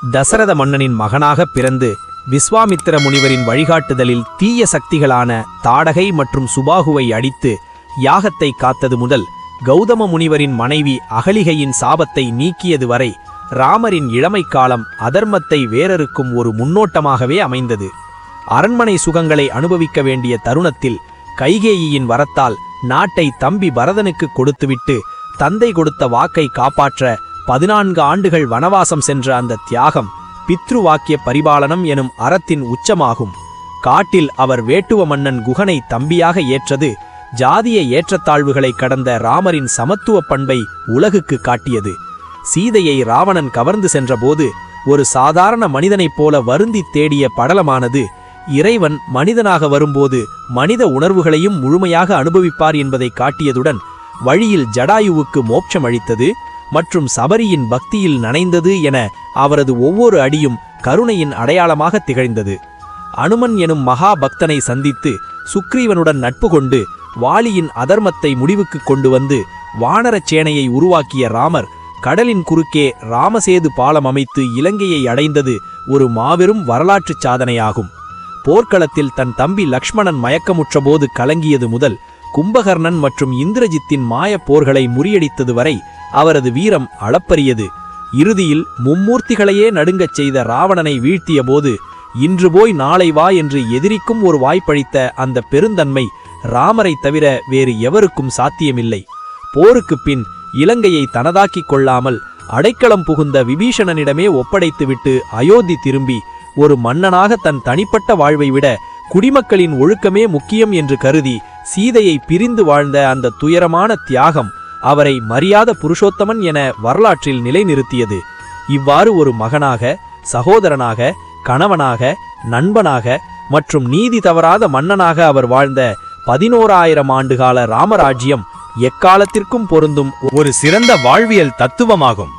தசரத மன்னனின் மகனாகப் பிறந்து விஸ்வாமித்திர முனிவரின் வழிகாட்டுதலில் தீய சக்திகளான தாடகை மற்றும் சுபாகுவை அடித்து யாகத்தை காத்தது முதல் கௌதம முனிவரின் மனைவி அகலிகையின் சாபத்தை நீக்கியது வரை ராமரின் இளமை காலம் அதர்மத்தை வேறறுக்கும் ஒரு முன்னோட்டமாகவே அமைந்தது. அரண்மனை சுகங்களை அனுபவிக்க வேண்டிய தருணத்தில் கைகேயியின் வரத்தால் நாட்டை தம்பி பரதனுக்கு கொடுத்துவிட்டு தந்தை கொடுத்த வாக்கை காப்பாற்ற 14 ஆண்டுகள் வனவாசம் சென்ற அந்த தியாகம் பித்ருவாக்கிய பரிபாலனம் எனும் அறத்தின் உச்சமாகும். காட்டில் அவர் வேட்டுவ மன்னன் குகனை தம்பியாக ஏற்றது ஜாதிய ஏற்றத்தாழ்வுகளை கடந்த ராமரின் சமத்துவ பண்பை உலகுக்கு காட்டியது. சீதையை ராவணன் கவர்ந்து சென்றபோது ஒரு சாதாரண மனிதனைப் போல வருந்தி தேடிய படலமானது இறைவன் மனிதனாக வரும்போது மனித உணர்வுகளையும் முழுமையாக அனுபவிப்பார் என்பதை காட்டியதுடன் வழியில் ஜடாயுவுக்கு மோட்சம் அளித்தது மற்றும் சபரியின் பக்தியில் நனைந்தது என அவரது ஒவ்வொரு அடியும் கருணையின் அடையாளமாக திகழ்ந்தது. அனுமன் எனும் மகா பக்தனை சந்தித்து சுக்ரீவனுடன் நட்பு கொண்டு வாலியின் அதர்மத்தை முடிவுக்கு கொண்டு வந்து வானரச் சேனையை உருவாக்கிய ராமர் கடலின் குறுக்கே ராமசேது பாலம் அமைத்து இலங்கையை அடைந்தது ஒரு மாபெரும் வரலாற்றுச் சாதனையாகும். போர்க்களத்தில் தன் தம்பி லக்ஷ்மணன் மயக்கமுற்றபோது கலங்கியது முதல் கும்பகர்ணன் மற்றும் இந்திரஜித்தின் மாயப் போர்களை முறியடித்தது வரை அவரது வீரம் அளப்பரியது. இறுதியில் மும்மூர்த்திகளையே நடுங்கச் செய்த ராவணனை வீழ்த்திய போது இன்று போய் நாளை வா என்று எதிரிக்கும் ஒரு வாய்ப்பளித்த அந்த பெருந்தன்மை ராமரை தவிர வேறு எவருக்கும் சாத்தியமில்லை. போருக்குப் பின் இலங்கையை தனதாக்கிக் கொள்ளாமல் அடைக்கலம் புகுந்த விபீஷணனிடமே ஒப்படைத்துவிட்டு அயோத்தி திரும்பி ஒரு மன்னனாக தன் தனிப்பட்ட வாழ்வை விட குடிமக்களின் ஒழுக்கமே முக்கியம் என்று கருதி சீதையை பிரிந்து வாழ்ந்த அந்த துயரமான தியாகம் அவரை மரியாத புருஷோத்தமன் என வரலாற்றில் நிலைநிறுத்தியது. இவ்வாறு ஒரு மகனாக, சகோதரனாக, கணவனாக, நண்பனாக மற்றும் நீதி தவறாத மன்னனாக அவர் வாழ்ந்த 11,000 ஆண்டுகால ராமராஜ்யம் எக்காலத்திற்கும் பொருந்தும் ஒரு சிறந்த வாழ்வியல் தத்துவமாகும்.